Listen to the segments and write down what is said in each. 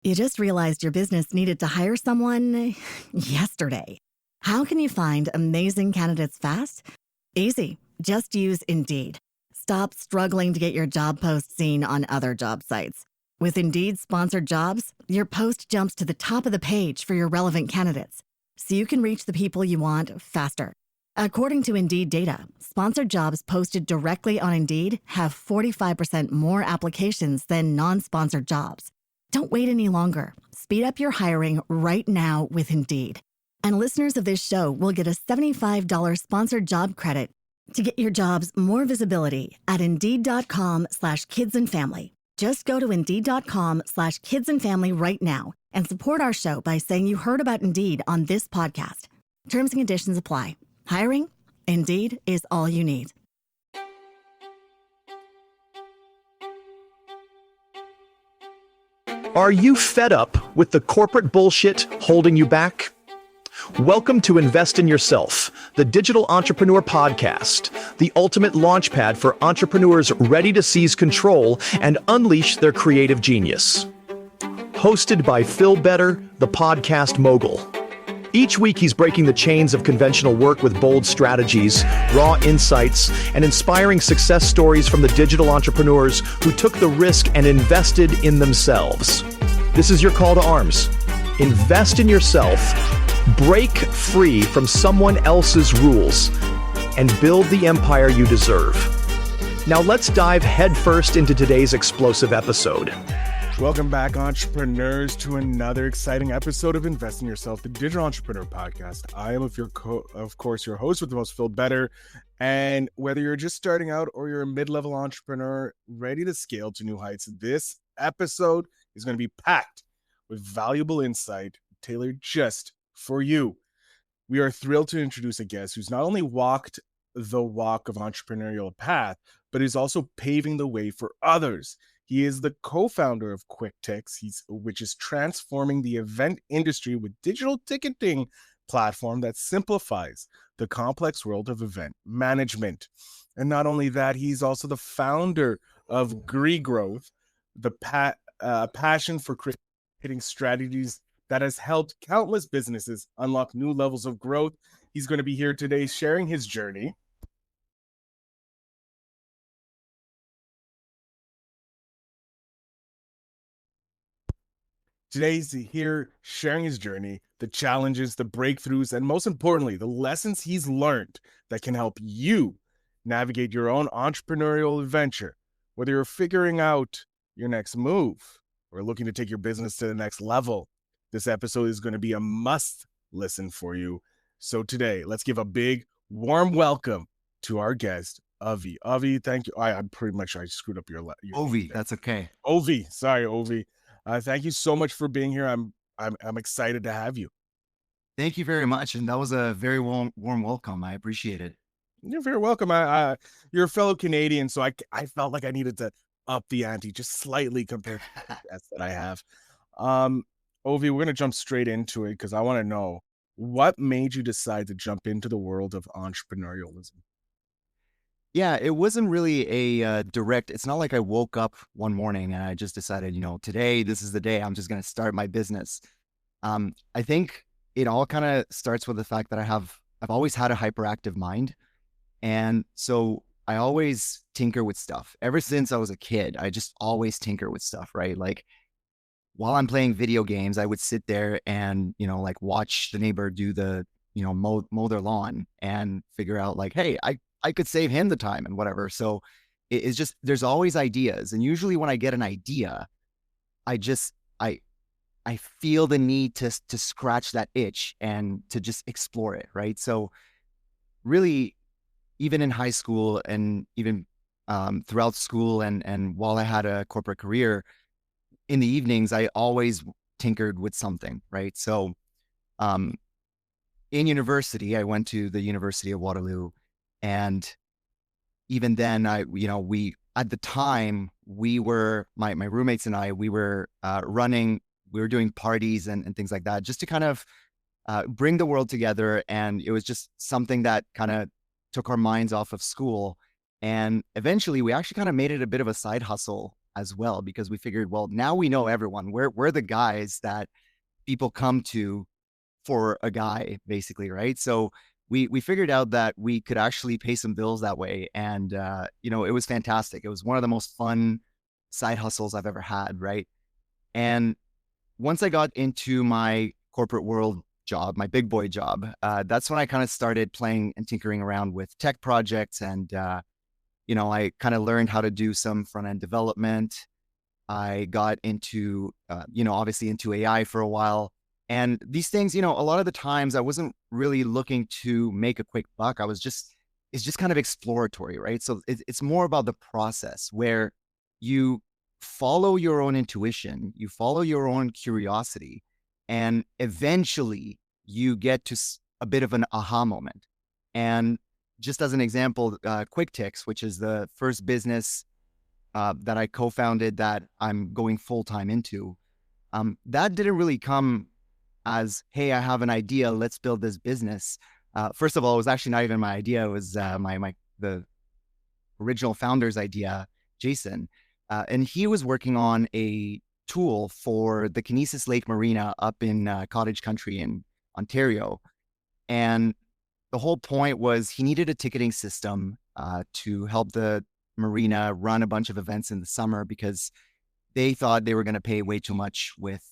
You just realized your business needed to hire someone yesterday. How can you find amazing candidates fast? Easy. Just use Indeed. Stop struggling to get your job post seen on other job sites. With Indeed sponsored jobs, your post jumps to the top of the page for your relevant candidates, so you can reach the people you want faster. According to Indeed data, sponsored jobs posted directly on Indeed have 45% more applications than non-sponsored jobs. Don't wait any longer. Speed up your hiring right now with Indeed. And listeners of this show will get a $75 sponsored job credit to get your jobs more visibility at Indeed.com/kidsandfamily. Just go to Indeed.com/kidsandfamily right now and support our show by saying you heard about Indeed on this podcast. Terms and conditions apply. Hiring? Indeed is all you need. Are you fed up with the corporate bullshit holding you back? Welcome to Invest in Yourself, the Digital Entrepreneur Podcast, the ultimate launchpad for entrepreneurs ready to seize control and unleash their creative genius. Hosted by Phil Better, the Podcast Mogul. Each week he's breaking the chains of conventional work with bold strategies, raw insights, and inspiring success stories from the digital entrepreneurs who took the risk and invested in themselves. This is your call to arms. Invest in yourself, break free from someone else's rules, and build the empire you deserve. Now let's dive headfirst into today's explosive episode. Welcome back, entrepreneurs, to another exciting episode of Invest in Yourself, the Digital Entrepreneur Podcast. I am, of course, your host with the most, Phil Better. And whether you're just starting out or you're a mid-level entrepreneur ready to scale to new heights, this episode is going to be packed with valuable insight tailored just for you. We are thrilled to introduce a guest who's not only walked the walk of entrepreneurial path, but is also paving the way for others. He is the co-founder of QuickTix, which is transforming the event industry with digital ticketing platform that simplifies the complex world of event management. And not only that, he's also the founder of Greegrowth, the passion for creating strategies that has helped countless businesses unlock new levels of growth. He's going to be here today sharing his journey. Today's here sharing his journey, the challenges, the breakthroughs, and most importantly, the lessons he's learned that can help you navigate your own entrepreneurial adventure. Whether you're figuring out your next move or looking to take your business to the next level, this episode is going to be a must listen for you. So today, let's give a big, warm welcome to our guest, Ovi. Ovi, thank you. I'm pretty much, I screwed up your Ovi, that's okay. Ovi, sorry, Ovi. Thank you so much for being here. I'm excited to have you. Thank you very much. And that was a very warm welcome. I appreciate it. You're very welcome. You're a fellow Canadian, so I felt like I needed to up the ante just slightly compared to the guests that I have. Ovi, we're going to jump straight into it because I want to know what made you decide to jump into the world of entrepreneurialism? Yeah, it wasn't really a direct, it's not like I woke up one morning and I just decided, today, this is the day I'm just going to start my business. I think it all kind of starts with the fact that I've always had a hyperactive mind. And so I always tinker with stuff. Ever since I was a kid, I just always tinker with stuff, right? Like while I'm playing video games, I would sit there and, like watch the neighbor do the, mow their lawn and figure out like, hey, I could save him the time and whatever. So it's just, there's always ideas. And usually when I get an idea, I feel the need to scratch that itch and to just explore it. Right. So really, even in high school and even throughout school and while I had a corporate career, in the evenings, I always tinkered with something. Right. So in university, I went to the University of Waterloo. And even then, we at the time, we were, my roommates and I, we were doing parties and things like that, just to kind of bring the world together. And it was just something that kind of took our minds off of school. And eventually we actually kind of made it a bit of a side hustle as well, because we figured, well, now we know everyone. We're the guys that people come to for a guy, basically, right? So we figured out that we could actually pay some bills that way, and it was fantastic. It was one of the most fun side hustles I've ever had, right? And once I got into my corporate world job, my big boy job, that's when I kind of started playing and tinkering around with tech projects, and I kind of learned how to do some front end development. I got into, obviously into AI for a while. And these things, a lot of the times I wasn't really looking to make a quick buck. It's just kind of exploratory, right? So it's more about the process where you follow your own intuition, you follow your own curiosity, and eventually you get to a bit of an aha moment. And just as an example, QuickTix, which is the first business that I co-founded that I'm going full-time into, that didn't really come as, hey, I have an idea, let's build this business. First of all, it was actually not even my idea. It was the original founder's idea, Jason. And he was working on a tool for the Kinesis Lake Marina up in Cottage Country in Ontario. And the whole point was he needed a ticketing system to help the marina run a bunch of events in the summer, because they thought they were going to pay way too much with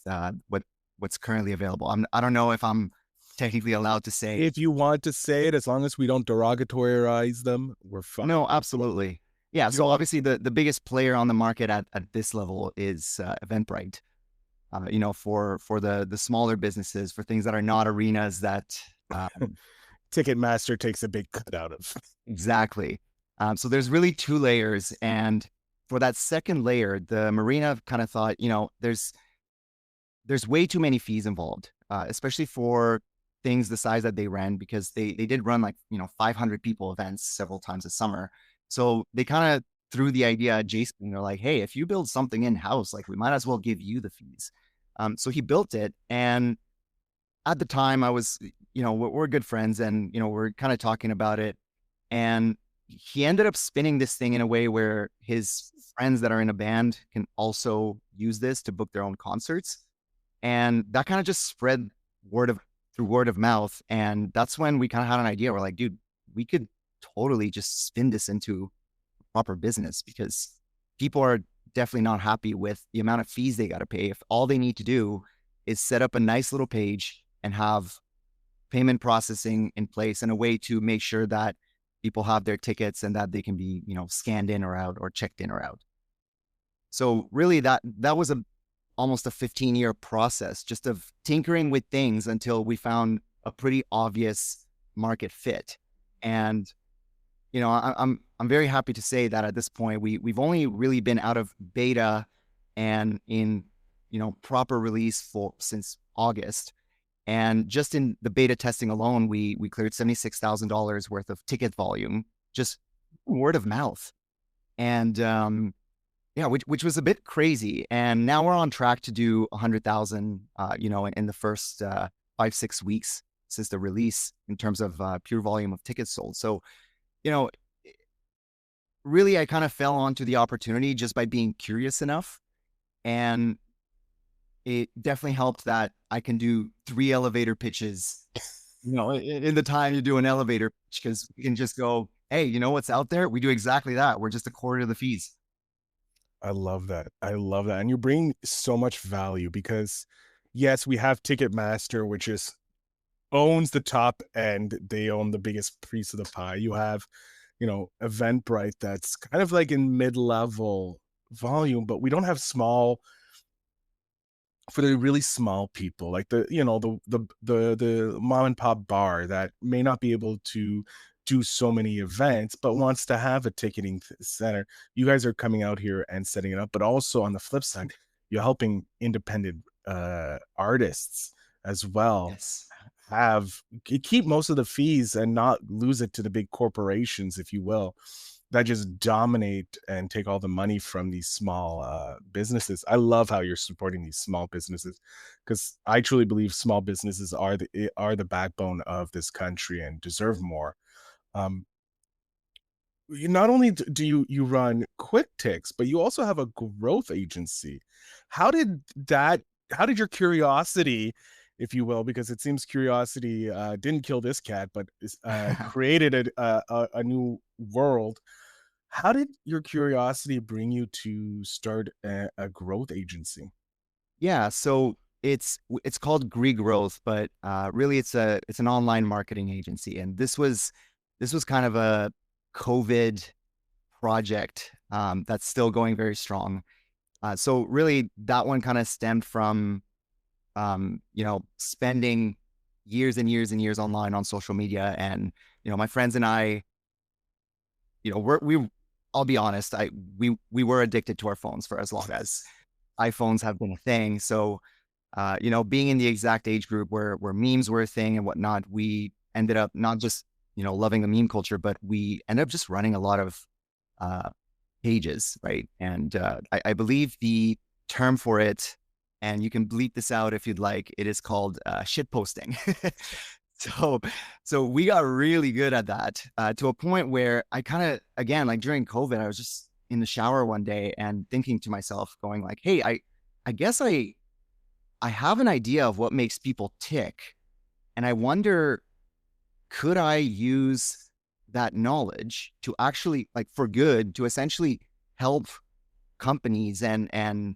what's currently available. I don't know if I'm technically allowed to say. If you want to say it, as long as we don't derogatorize them, we're fine. No, absolutely. Yeah. So obviously the biggest player on the market at this level is Eventbrite. For the smaller businesses, for things that are not arenas that Ticketmaster takes a big cut out of. Exactly. So there's really two layers. And for that second layer, the marina kind of thought, there's way too many fees involved, especially for things the size that they ran, because they did run 500 people events several times a summer. So they kind of threw the idea at Jason, and they're like, hey, if you build something in-house, we might as well give you the fees. So he built it. And at the time I was, we're good friends, and, we're kind of talking about it. And he ended up spinning this thing in a way where his friends that are in a band can also use this to book their own concerts. And that kind of just spread through word of mouth. And that's when we kind of had an idea. We're like, dude, we could totally just spin this into a proper business, because people are definitely not happy with the amount of fees they got to pay if all they need to do is set up a nice little page and have payment processing in place and a way to make sure that people have their tickets and that they can be, scanned in or out or checked in or out. So really that was almost a 15-year process just of tinkering with things until we found a pretty obvious market fit. And, I'm very happy to say that at this point, we've only really been out of beta and in, proper release since August. And just in the beta testing alone, we cleared $76,000 worth of ticket volume, just word of mouth. And which was a bit crazy. And now we're on track to do 100,000, in the first 5-6 weeks since the release in terms of pure volume of tickets sold. So, really, I kind of fell onto the opportunity just by being curious enough. And it definitely helped that I can do 3 elevator pitches, in the time you do an elevator pitch, because we can just go, hey, what's out there? We do exactly that. We're just a quarter of the fees. I love that. And you bring so much value, because yes, we have Ticketmaster, which owns the top end. They own the biggest piece of the pie. You have, Eventbrite, that's kind of like in mid-level volume, but we don't have for the really small people, like the mom and pop bar that may not be able to do so many events, but wants to have a ticketing center. You guys are coming out here and setting it up, but also on the flip side, you're helping independent artists as well. Yes. Keep most of the fees and not lose it to the big corporations, if you will, that just dominate and take all the money from these small businesses. I love how you're supporting these small businesses, because I truly believe small businesses are the backbone of this country and deserve more. not only do you run QuickTix, but you also have a growth agency. How did that? How did your curiosity, if you will, because it seems curiosity didn't kill this cat, but created a new world. How did your curiosity bring you to start a growth agency? Yeah, so it's called Greegrowth, but really it's an online marketing agency, and this was kind of a COVID project that's still going very strong. So really, that one kind of stemmed from spending years and years and years online on social media, and my friends and I, we I'll be honest, we were addicted to our phones for as long as iPhones have been a thing. So being in the exact age group where memes were a thing and whatnot, we ended up not just, loving the meme culture, but we ended up just running a lot of uh, pages, right? And I believe the term for it, and you can bleep this out if you'd like, it is called shit posting. So, so we got really good at that to a point where I kind of, again, like during COVID, I was just in the shower one day and thinking to myself, going like, hey, I guess I have an idea of what makes people tick. And I wonder, could I use that knowledge to actually, like, for good, to essentially help companies and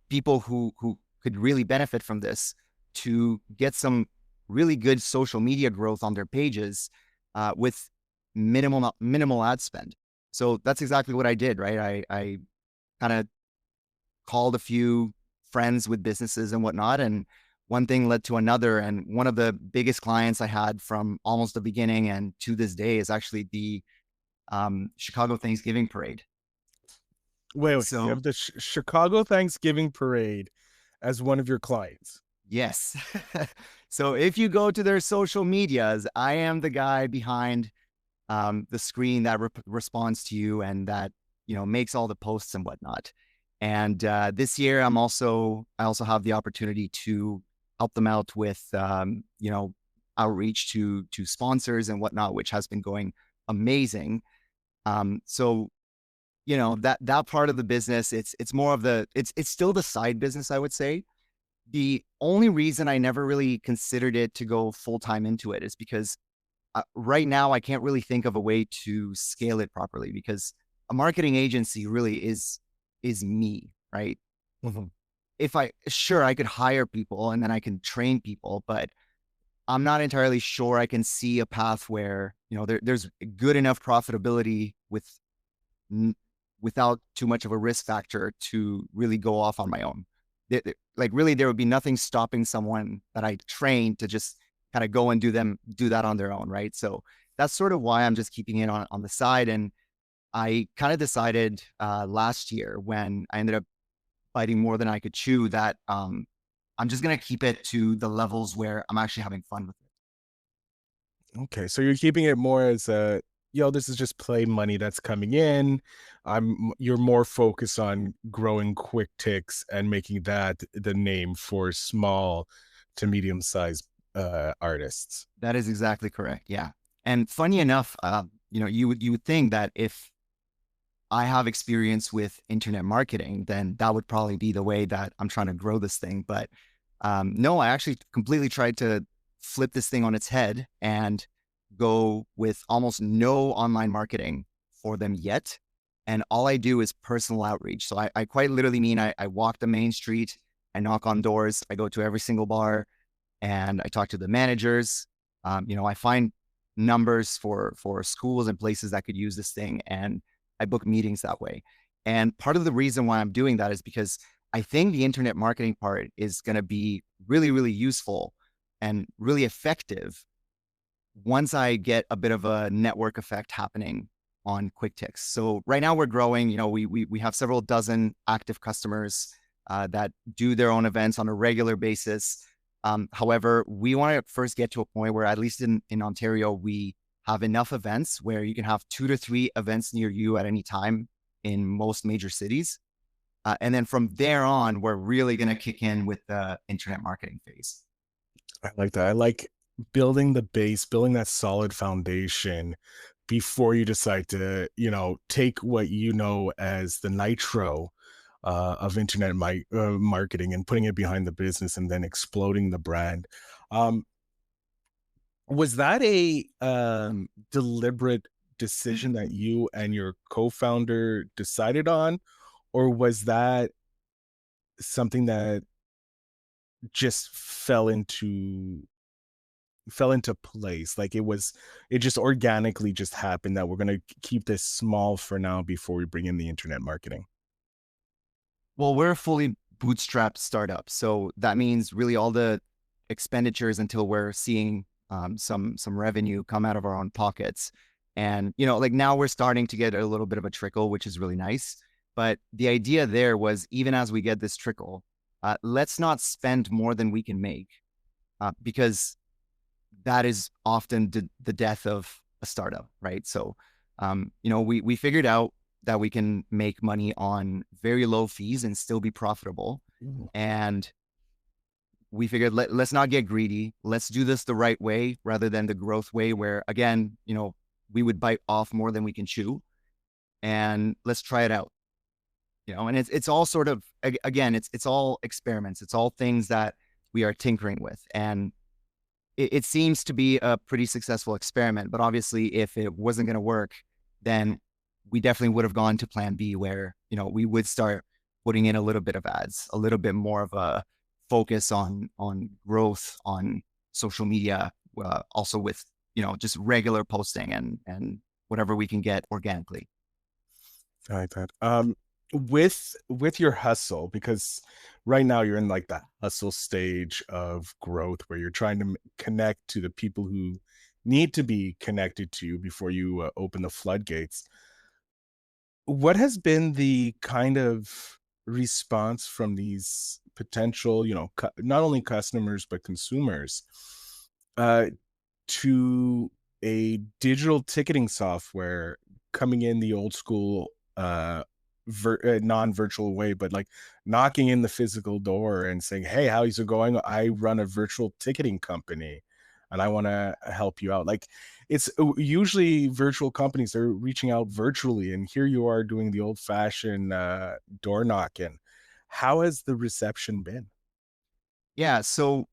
people who could really benefit from this to get some really good social media growth on their pages with minimal ad spend. So that's exactly what I did, right? I kind of called a few friends with businesses and whatnot, and one thing led to another. And one of the biggest clients I had from almost the beginning and to this day is actually the Chicago Thanksgiving Parade. Wait, you So have the Chicago Thanksgiving Parade as one of your clients. yes. So if you go to their social medias, I am the guy behind the screen that responds to you and that makes all the posts and whatnot. And this year, I also have the opportunity to help them out with outreach to sponsors and whatnot, which has been going amazing. So that part of the business, it's more of it's still the side business, I would say. The only reason I never really considered it to go full time into it is because right now I can't really think of a way to scale it properly, because a marketing agency really is me, right? Mm-hmm. If I could hire people and then I can train people, but I'm not entirely sure I can see a path where there's good enough profitability without too much of a risk factor to really go off on my own. Like really, there would be nothing stopping someone that I trained to just kind of go and do that on their own, right? So that's sort of why I'm just keeping it on the side. And I kind of decided last year, when I ended up biting more than I could chew, that I'm just going to keep it to the levels where I'm actually having fun with it. Okay, so you're keeping it more as this is just play money that's coming in. You're more focused on growing QuickTix and making that the name for small to medium-sized artists. That is exactly correct. Yeah. And funny enough, you would think that if I have experience with internet marketing, then that would probably be the way that I'm trying to grow this thing. But no, I actually completely tried to flip this thing on its head and go with almost no online marketing for them yet. And all I do is personal outreach. So I quite literally mean I walk the main street, I knock on doors, I go to every single bar, and I talk to the managers. I find numbers for schools and places that could use this thing, and I book meetings that way. And part of the reason why I'm doing that is because I think the internet marketing part is going to be really, really useful and really effective once I get a bit of a network effect happening on QuickTix. So right now we're growing. We have several dozen active customers that do their own events on a regular basis. However, we want to first get to a point where, at least in Ontario, we have enough events where you can have 2 to 3 events near you at any time in most major cities. And then from there on, we're really going to kick in with the internet marketing phase. I like that. I like building the base, building that solid foundation before you decide to, take what you know as the nitro of internet marketing and putting it behind the business and then exploding the brand. Um, was that a deliberate decision that you and your co-founder decided on, or was that something that just fell into place? Like it just organically just happened that we're going to keep this small for now before we bring in the internet marketing. Well, we're a fully bootstrapped startup. So that means really all the expenditures until we're seeing some revenue come out of our own pockets. And, like now we're starting to get a little bit of a trickle, which is really nice. But the idea there was, even as we get this trickle, let's not spend more than we can make, because that is often the death of a startup, right? So, we figured out that we can make money on very low fees and still be profitable. Ooh. And we figured, let's not get greedy. Let's do this the right way rather than the growth way where, again, we would bite off more than we can chew. And let's try it out. And it's all sort of, again, it's all experiments. It's all things that we are tinkering with. And it seems to be a pretty successful experiment. But obviously, if it wasn't going to work, then we definitely would have gone to plan B, where, we would start putting in a little bit of ads, a little bit more of a focus on growth on social media, also with, just regular posting and whatever we can get organically. I like that. With your hustle, because right now you're in like that hustle stage of growth where you're trying to connect to the people who need to be connected to you before you open the floodgates. What has been the kind of response from these potential, not only customers, but consumers, to a digital ticketing software coming in the old school, non-virtual way, but like knocking in the physical door and saying, "Hey, how's it going? I run a virtual ticketing company and I want to help you out." Like, it's usually virtual companies are reaching out virtually, and here you are doing the old-fashioned door knocking. How has the reception been? Yeah. So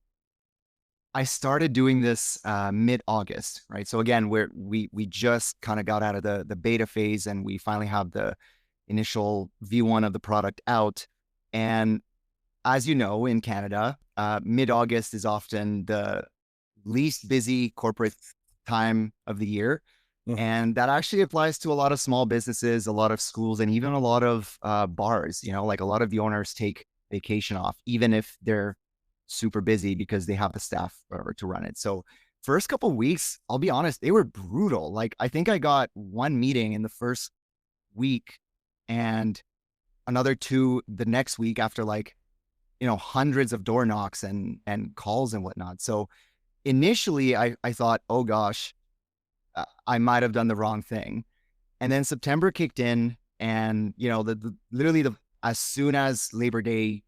I started doing this mid-August, right? So again, we just kind of got out of the beta phase, and we finally have the initial V1 of the product out. And as you know, in Canada, mid-August is often the least busy corporate time of the year. Mhm. And that actually applies to a lot of small businesses, a lot of schools, and even a lot of bars. Like a lot of the owners take vacation off, even if they're super busy because they have the staff to run it. So first couple of weeks, I'll be honest, they were brutal. Like I think I got one meeting in the first week and another two the next week after hundreds of door knocks and calls and whatnot. So initially I thought, oh gosh, I might have done the wrong thing. And then September kicked in, and literally as soon as Labor Day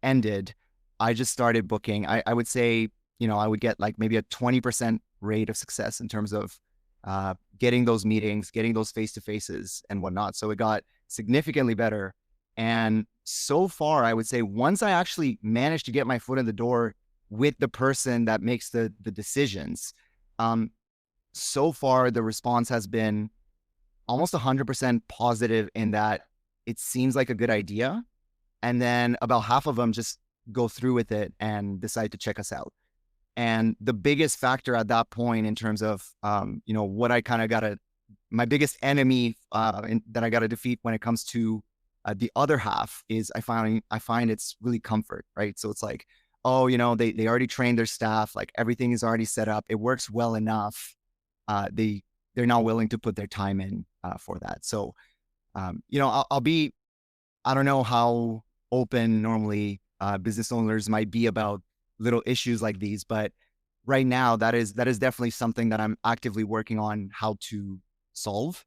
ended, I just started booking. I would say, I would get like maybe a 20% rate of success in terms of getting those meetings, getting those face-to-faces and whatnot. So it got significantly better. And so far, I would say once I actually managed to get my foot in the door with the person that makes the decisions, so far the response has been almost 100% positive, in that it seems like a good idea. And then about half of them just go through with it and decide to check us out. And the biggest factor at that point in terms of, what I kind of my biggest enemy that I got to defeat when it comes to the other half is I find it's really comfort, right? So it's like, oh, they already trained their staff, like everything is already set up. It works well enough. They're not willing to put their time in for that. So, I'll be, I don't know how open normally business owners might be about little issues like these, but right now that is definitely something that I'm actively working on how to solve.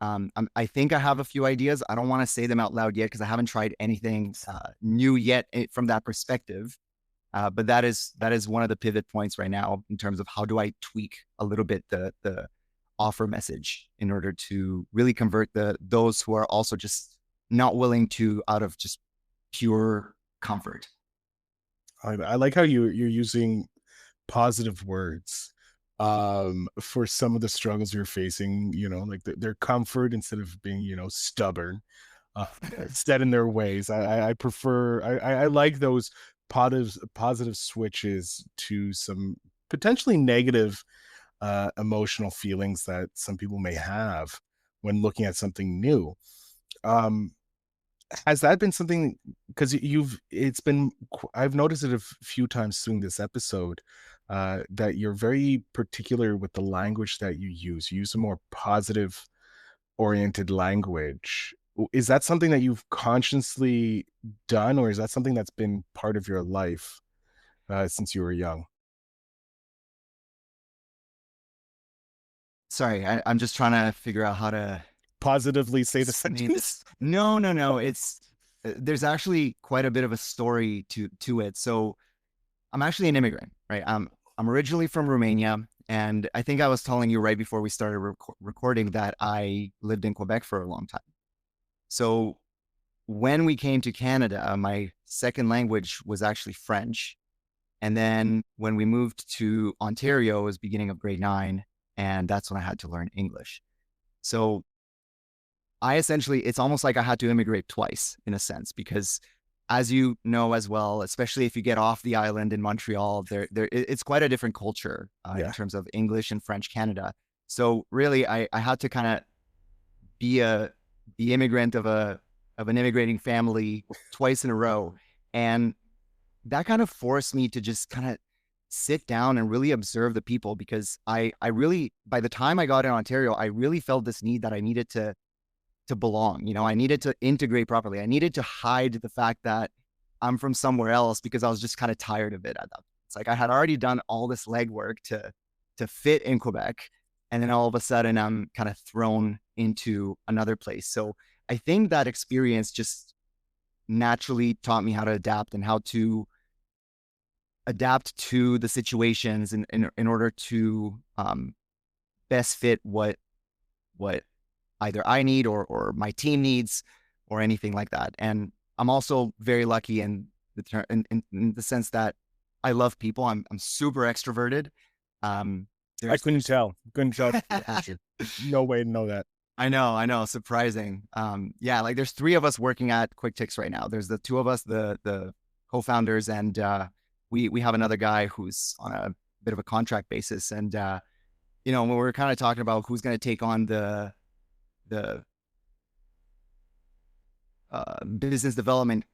I think I have a few ideas. I don't want to say them out loud yet because I haven't tried anything new yet from that perspective. But that is one of the pivot points right now in terms of how do I tweak a little bit the offer message in order to really convert those who are also just not willing to out of just pure comfort. I like how you're using positive words for some of the struggles you're facing, like their comfort instead of being, stubborn, uh, set in their ways. I prefer, I like those positive switches to some potentially negative emotional feelings that some people may have when looking at something new. Um, has that been something, because I've noticed it a few times during this episode, that you're very particular with the language that you use a more positive oriented language. Is that something that you've consciously done, or is that something that's been part of your life since you were young? Sorry, I'm just trying to figure out how to Positively say the explain sentence. this. No. It's there's actually quite a bit of a story to it. So I'm actually an immigrant, right? I'm originally from Romania, and I think I was telling you right before we started recording that I lived in Quebec for a long time. So when we came to Canada, my second language was actually French. And then when we moved to Ontario, it was beginning of grade 9, and that's when I had to learn English. So I essentially, it's almost like I had to immigrate twice in a sense, because as you know as well, especially if you get off the island in Montreal, it's quite a different culture in terms of English and French Canada. So really, I had to kind of be the immigrant of an immigrating family twice in a row. And that kind of forced me to just kind of sit down and really observe the people, because I really, by the time I got in Ontario, I really felt this need that I needed to belong. I needed to integrate properly. I needed to hide the fact that I'm from somewhere else, because I was just kind of tired of it at that point. It's like I had already done all this legwork to fit in Quebec, and then all of a sudden I'm kind of thrown into another place. So I think that experience just naturally taught me how to adapt and how to adapt to the situations in order to best fit what either I need or my team needs or anything like that. And I'm also very lucky in the sense that I love people. I'm super extroverted. I couldn't tell. No way to know that. I know. Surprising. Yeah, like there's 3 of us working at QuickTix right now. There's the 2 of us, the co-founders, and we have another guy who's on a bit of a contract basis. And when we're kind of talking about who's going to take on the business development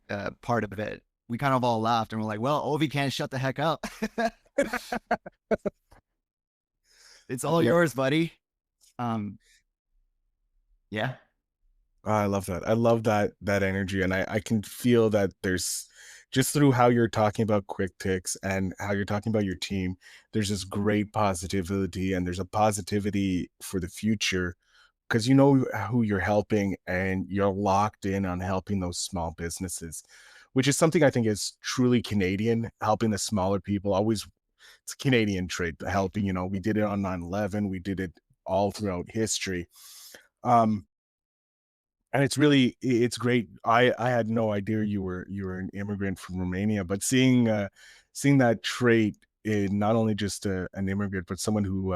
part of it, we kind of all laughed and we're like, well, Ovi can't shut the heck up. It's all yours, buddy. Yeah. I love that. I love that energy. And I can feel that there's, just through how you're talking about QuickTix and how you're talking about your team, there's this great positivity, and there's a positivity for the future, because you know who you're helping and you're locked in on helping those small businesses, which is something I think is truly Canadian, helping the smaller people. Always, it's a Canadian trait, helping. We did it on 9/11. We did it all throughout history. And it's great. I had no idea you were an immigrant from Romania, but seeing that trait in not only just an immigrant, but someone who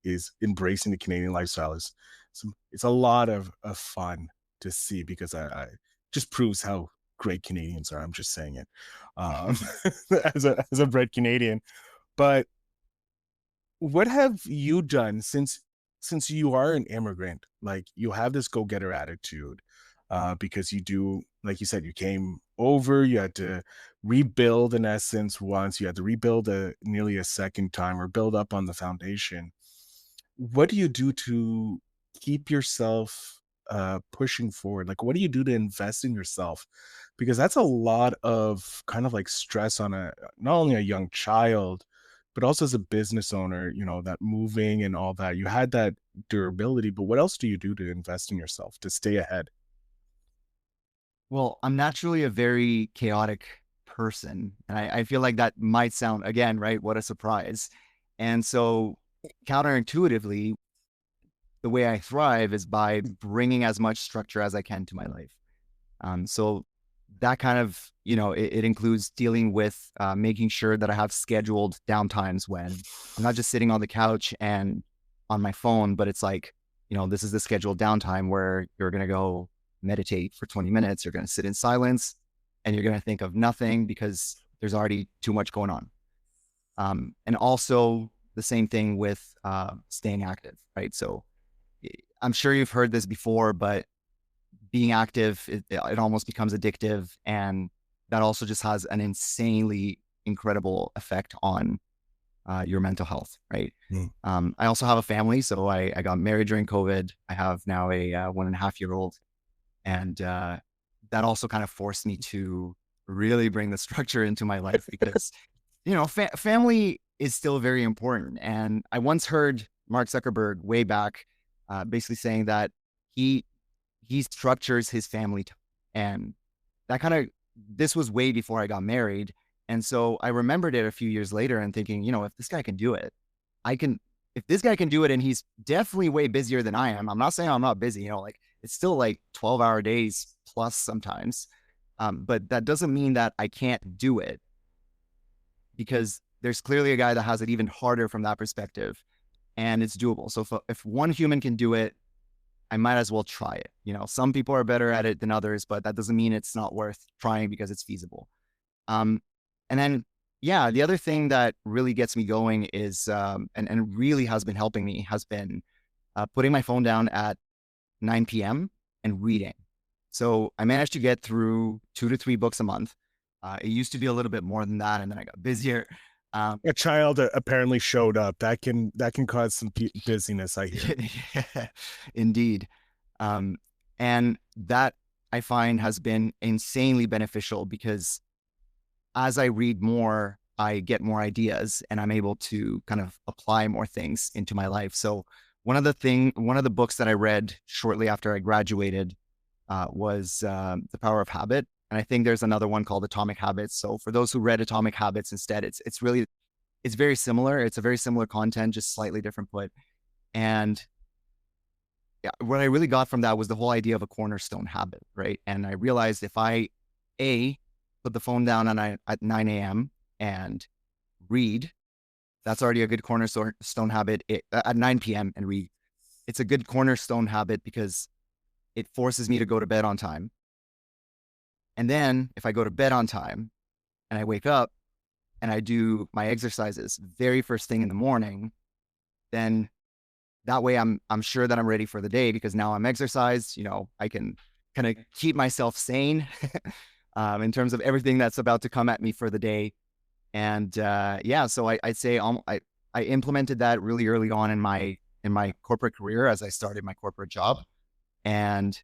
is embracing the Canadian lifestyle it's a lot of fun to see, because I just proves how great Canadians are. I'm just saying it as a bred Canadian. But what have you done since you are an immigrant? Like, you have this go-getter attitude, because you do, like you said, you came over, you had to rebuild in essence once, you had to rebuild nearly a second time, or build up on the foundation. What do you do to keep yourself pushing forward? Like, what do you do to invest in yourself? Because that's a lot of kind of like stress on not only a young child, but also as a business owner, that moving and all that. You had that durability, but what else do you do to invest in yourself, to stay ahead? Well, I'm naturally a very chaotic person, and I feel like that might sound, again, right, what a surprise. And so counterintuitively, the way I thrive is by bringing as much structure as I can to my life. So that kind of, it includes dealing with making sure that I have scheduled downtimes when I'm not just sitting on the couch and on my phone, but it's like, this is the scheduled downtime where you're going to go meditate for 20 minutes. You're going to sit in silence and you're going to think of nothing because there's already too much going on. And also the same thing with staying active, right? So I'm sure you've heard this before, but being active, it almost becomes addictive. And that also just has an insanely incredible effect on your mental health, right? I also have a family. So I got married during COVID. I have now a 1.5-year-old. And that also kind of forced me to really bring the structure into my life because, family is still very important. And I once heard Mark Zuckerberg way back basically saying that he structures his family time. And that this was way before I got married. And so I remembered it a few years later and thinking, if this guy can do it, if this guy can do it, and he's definitely way busier than I am. I'm not saying I'm not busy, it's still like 12-hour days plus sometimes. But that doesn't mean that I can't do it, because there's clearly a guy that has it even harder from that perspective, and it's doable. So if one human can do it, I might as well try it. Some people are better at it than others, but that doesn't mean it's not worth trying because it's feasible. And then, the other thing that really gets me going is, and really has been helping me, has been putting my phone down at 9 p.m. and reading. So I managed to get through 2 to 3 books a month. It used to be a little bit more than that, and then I got busier. A child apparently showed up. That can cause some busyness, I hear. Yeah, indeed. And that I find has been insanely beneficial, because as I read more, I get more ideas and I'm able to kind of apply more things into my life. So one of the books that I read shortly after I graduated was The Power of Habit. And I think there's another one called Atomic Habits. So for those who read Atomic Habits instead, it's very similar. It's a very similar content, just slightly different put. And what I really got from that was the whole idea of a cornerstone habit, right? And I realized if I put the phone down at 9 a.m. and read, that's already a good cornerstone habit. At 9 p.m. and read, it's a good cornerstone habit because it forces me to go to bed on time. And then if I go to bed on time and I wake up and I do my exercises very first thing in the morning, then that way I'm sure that I'm ready for the day, because now I'm exercised. I can kind of keep myself sane in terms of everything that's about to come at me for the day. And so I'd say I implemented that really early on in my corporate career as I started my corporate job. And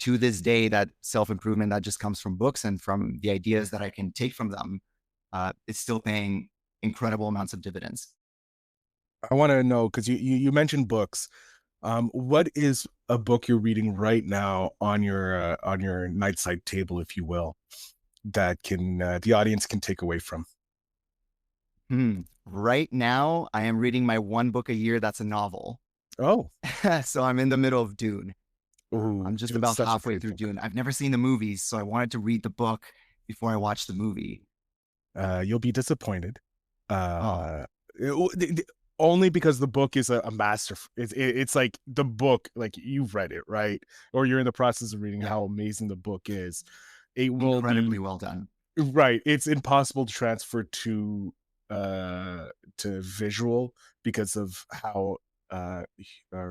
to this day, that self-improvement that just comes from books and from the ideas that I can take from them, is still paying incredible amounts of dividends. I want to know, because you mentioned books. What is a book you're reading right now on your nightside table, if you will, that the audience can take away from? Right now, I am reading my one book a year that's a novel. Oh. So I'm in the middle of Dune. Ooh, I'm just about halfway through Dune. I've never seen the movies, so I wanted to read the book before I watched the movie. You'll be disappointed. Only because the book is a master. It's like the book, like you've read it, right? Or you're in the process of reading how amazing the book is. It will incredibly well done. Right. It's impossible to transfer to visual because of how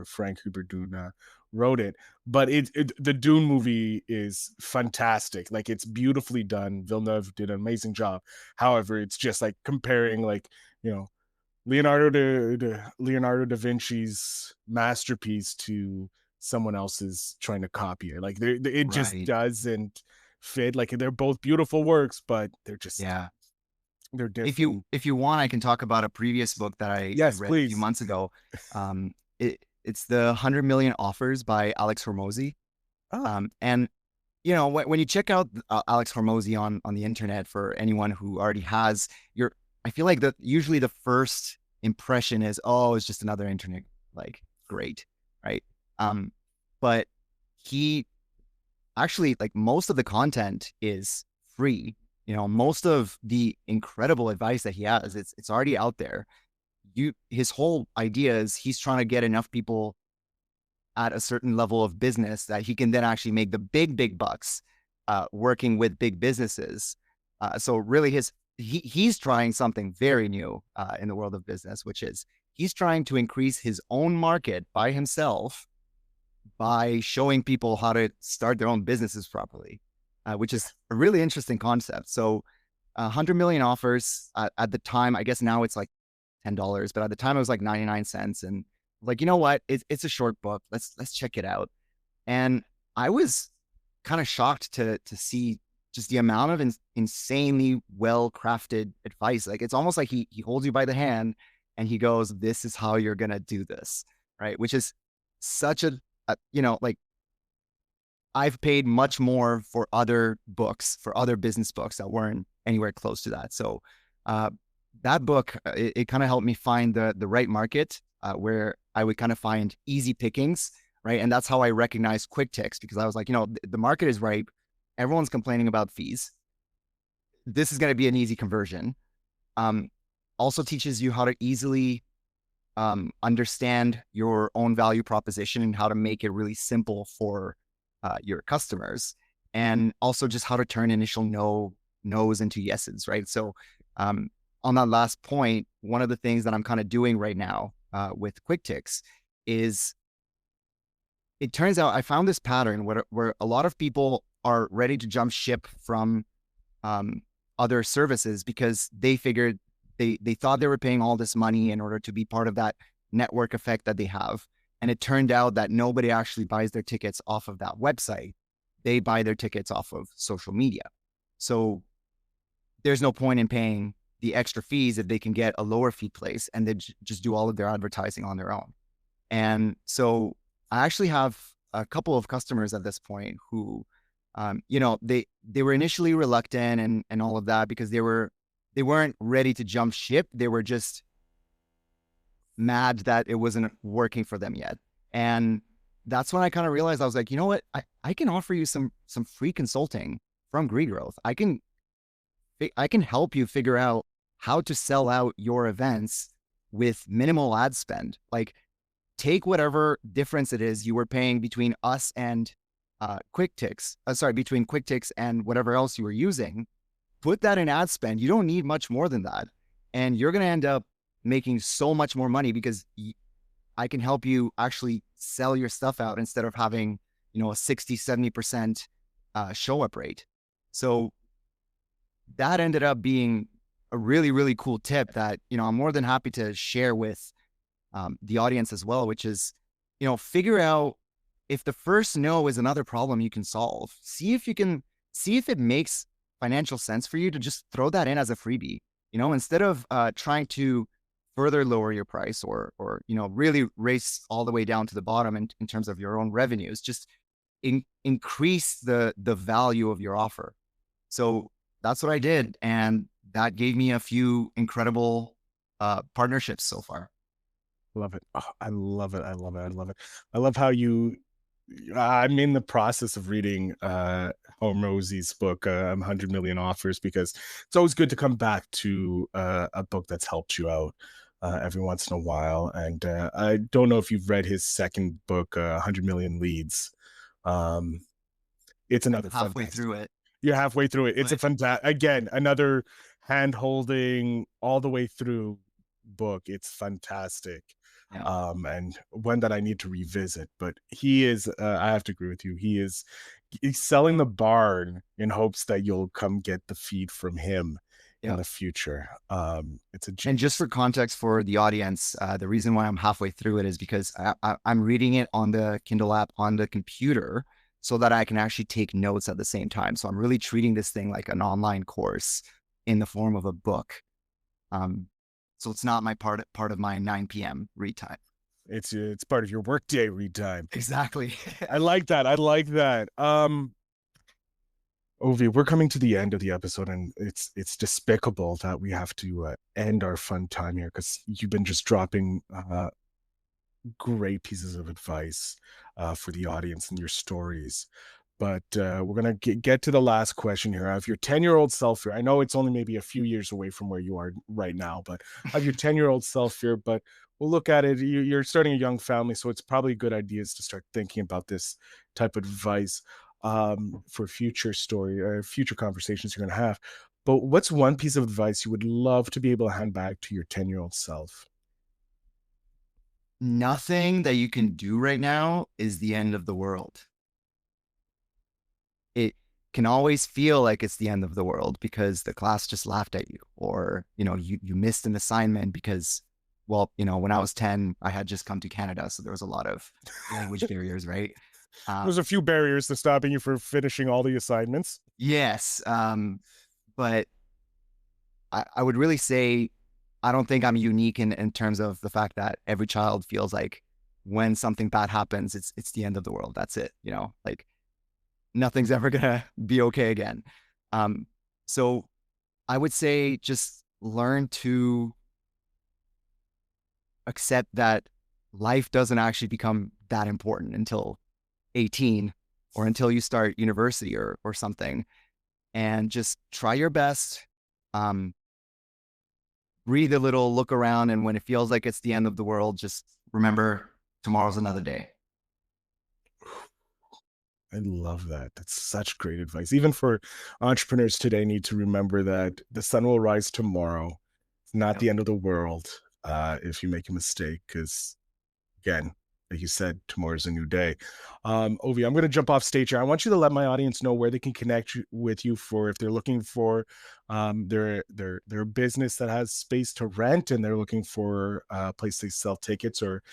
Frank Hubert Dune wrote it. But the Dune movie is fantastic. Like, it's beautifully done. Villeneuve did an amazing job. However, it's just like comparing, like, Leonardo da Vinci's masterpiece to someone else's trying to copy it. Like, it just doesn't fit. Like, they're both beautiful works, but they're just they're different. If you want, I can talk about a previous book that I read a few months ago. It's the 100 Million Offers by Alex Hormozy. And when you check out Alex Hormozy on the internet, for anyone who already has I feel like usually the first impression is, oh, it's just another internet, like, great. right? But he actually, like, most of the content is free. Most of the incredible advice that he has, it's already out there. His whole idea is he's trying to get enough people at a certain level of business that he can then actually make the big bucks working with big businesses. So really he's trying something very new in the world of business, which is he's trying to increase his own market by himself by showing people how to start their own businesses properly, which is a really interesting concept. So 100 million offers at the time. I guess now it's like $10, but at the time it was like 99 cents. And like, you know what? It's a short book. Let's check it out. And I was kind of shocked to see just the amount of insanely well-crafted advice. Like, it's almost like he holds you by the hand and he goes, this is how you're going to do this. Right. Which is such like, I've paid much more for other books, for other business books that weren't anywhere close to that. So that book, it kind of helped me find the right market where I would kind of find easy pickings, right? And that's how I recognized QuickTix, because I was like, the market is ripe. Everyone's complaining about fees. This is going to be an easy conversion. Also teaches you how to easily understand your own value proposition and how to make it really simple for your customers, and also just how to turn initial no's into yeses, right? So on that last point, one of the things that I'm kind of doing right now with QuickTix is, it turns out I found this pattern where a lot of people are ready to jump ship from other services because they figured they thought they were paying all this money in order to be part of that network effect that they have. And it turned out that nobody actually buys their tickets off of that website. They buy their tickets off of social media. So there's no point in paying the extra fees if they can get a lower fee place and they just do all of their advertising on their own. And so I actually have a couple of customers at this point who, they were initially reluctant and all of that because they weren't ready to jump ship. They were just mad that it wasn't working for them yet. And that's when I kind of realized, I was like, you know what? I can offer you some free consulting from Greegrowth. I can help you figure out how to sell out your events with minimal ad spend. Like, take whatever difference it is you were paying between us and QuickTix, between QuickTix and whatever else you were using, put that in ad spend. You don't need much more than that. And you're going to end up making so much more money because I can help you actually sell your stuff out instead of having, a 60, 70% show up rate. So that ended up being a really, really cool tip that, I'm more than happy to share with the audience as well, which is, figure out if the first no is another problem you can solve. See if it makes financial sense for you to just throw that in as a freebie, instead of trying to further lower your price or really race all the way down to the bottom in terms of your own revenues. Just increase the value of your offer. So that's what I did. And that gave me a few incredible partnerships so far. Love it. Oh, I love it. I love it. I love it. I love how I'm in the process of reading Hormozi's book, 100 Million Offers, because it's always good to come back to a book that's helped you out every once in a while. And I don't know if you've read his second book, 100 Million Leads. It's another halfway through it. You're halfway through it. It's a fantastic, again, another hand-holding all the way through book. It's fantastic. Yeah. And one that I need to revisit, but he is, I have to agree with you. He's selling the barn in hopes that you'll come get the feed from him in the future. And just for context for the audience, the reason why I'm halfway through it is because I'm reading it on the Kindle app on the computer so that I can actually take notes at the same time. So I'm really treating this thing like an online course in the form of a book. So it's not my part of my 9 p.m. read time. It's part of your workday read time. Exactly. I like that. Ovi, we're coming to the end of the episode, and it's despicable that we have to end our fun time here because you've been just dropping great pieces of advice for the audience and your stories. But we're going to get to the last question here. Of your 10-year-old self here, I know it's only maybe a few years away from where you are right now, but of your 10-year-old self here, but we'll look at it. You're starting a young family, so it's probably good ideas to start thinking about this type of advice for future conversations you're going to have. But what's one piece of advice you would love to be able to hand back to your 10-year-old self? Nothing that you can do right now is the end of the world. It can always feel like it's the end of the world because the class just laughed at you, or, you missed an assignment because, when I was 10, I had just come to Canada. So there was a lot of language barriers, right? There's a few barriers to stopping you from finishing all the assignments. Yes. But I would really say, I don't think I'm unique in terms of the fact that every child feels like when something bad happens, it's the end of the world. That's it. Like nothing's ever going to be okay again. So I would say just learn to accept that life doesn't actually become that important until 18 or until you start university or something, and just try your best. Breathe a little, look around, and when it feels like it's the end of the world, just remember tomorrow's another day. I love that. That's such great advice. Even for entrepreneurs today, need to remember that the sun will rise tomorrow. It's not the end of the world if you make a mistake, because again, like you said, tomorrow's a new day. Ovi, I'm going to jump off stage here. I want you to let my audience know where they can connect with you for if they're looking for their business that has space to rent and they're looking for a place they sell tickets, or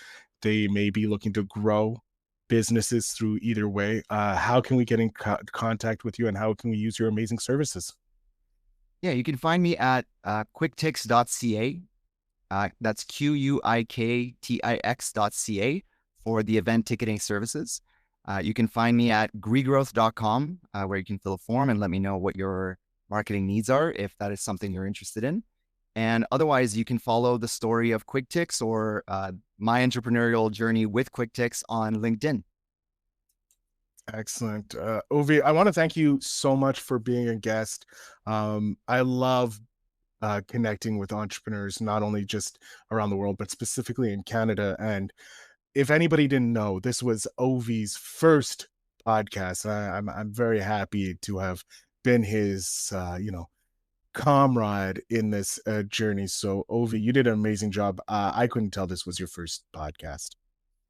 they may be looking to grow businesses through either way. How can we get in contact with you, and how can we use your amazing services? Yeah, you can find me at QuickTix.ca. That's QuickTix.ca for the event ticketing services. You can find me at Greegrowth.com, where you can fill a form and let me know what your marketing needs are, if that is something you're interested in. And otherwise, you can follow the story of QuickTix or my entrepreneurial journey with QuickTix on LinkedIn. Excellent. Ovi, I want to thank you so much for being a guest. I love connecting with entrepreneurs, not only just around the world, but specifically in Canada. And if anybody didn't know, this was Ovi's first podcast. I'm very happy to have been his, comrade in this journey. So Ovi, you did an amazing job. I couldn't tell this was your first podcast.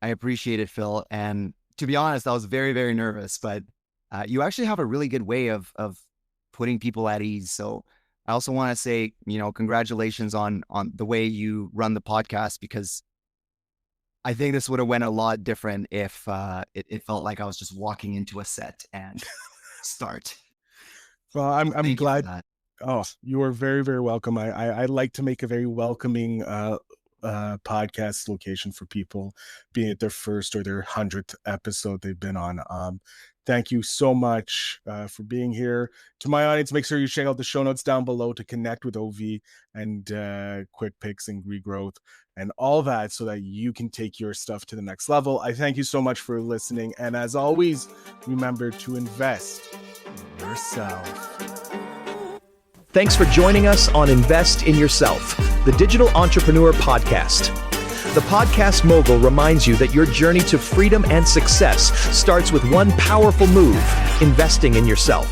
I appreciate it, Phil. And to be honest, I was very, very nervous, but you actually have a really good way of putting people at ease. So I also want to say, congratulations on the way you run the podcast, because I think this would have went a lot different if it felt like I was just walking into a set and start. Well, I'm glad. that. Oh, you are very, very welcome. I like to make a very welcoming podcast location for people, be it their first or their 100th episode they've been on. Thank you so much for being here. To my audience, make sure you check out the show notes down below to connect with Ovi and QuickTix and Greegrowth and all that, so that you can take your stuff to the next level. I thank you so much for listening. And as always, remember to invest in yourself. Thanks for joining us on Invest in Yourself, the Digital Entrepreneur Podcast. The Podcast Mogul reminds you that your journey to freedom and success starts with one powerful move: investing in yourself.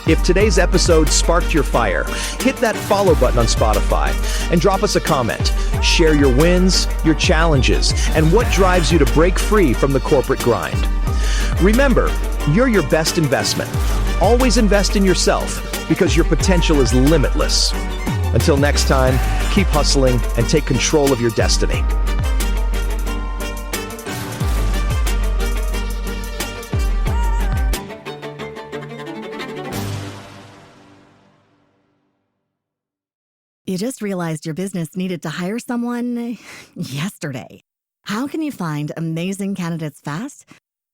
If today's episode sparked your fire, hit that follow button on Spotify and drop us a comment. Share your wins, your challenges, and what drives you to break free from the corporate grind. Remember, you're your best investment. Always invest in yourself, because your potential is limitless. Until next time, keep hustling and take control of your destiny. You just realized your business needed to hire someone yesterday. How can you find amazing candidates fast?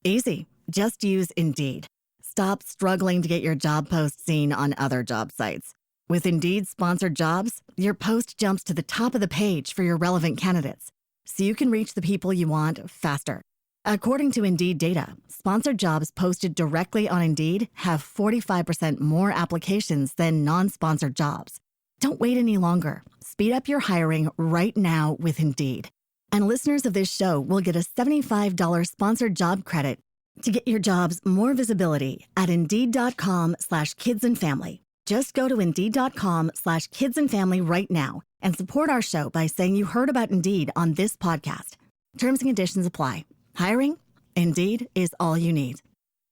Easy. Just use Indeed. Stop struggling to get your job post seen on other job sites. With Indeed sponsored jobs, your post jumps to the top of the page for your relevant candidates. so you can reach the people you want faster. According to Indeed data, sponsored jobs posted directly on Indeed have 45% more applications than non-sponsored jobs. Don't wait any longer. Speed up your hiring right now with Indeed. And listeners of this show will get a $75 sponsored job credit to get your jobs more visibility at Indeed.com/kidsandfamily. Just go to Indeed.com/kidsandfamily right now and support our show by saying you heard about Indeed on this podcast. Terms and conditions apply. Hiring? Indeed is all you need.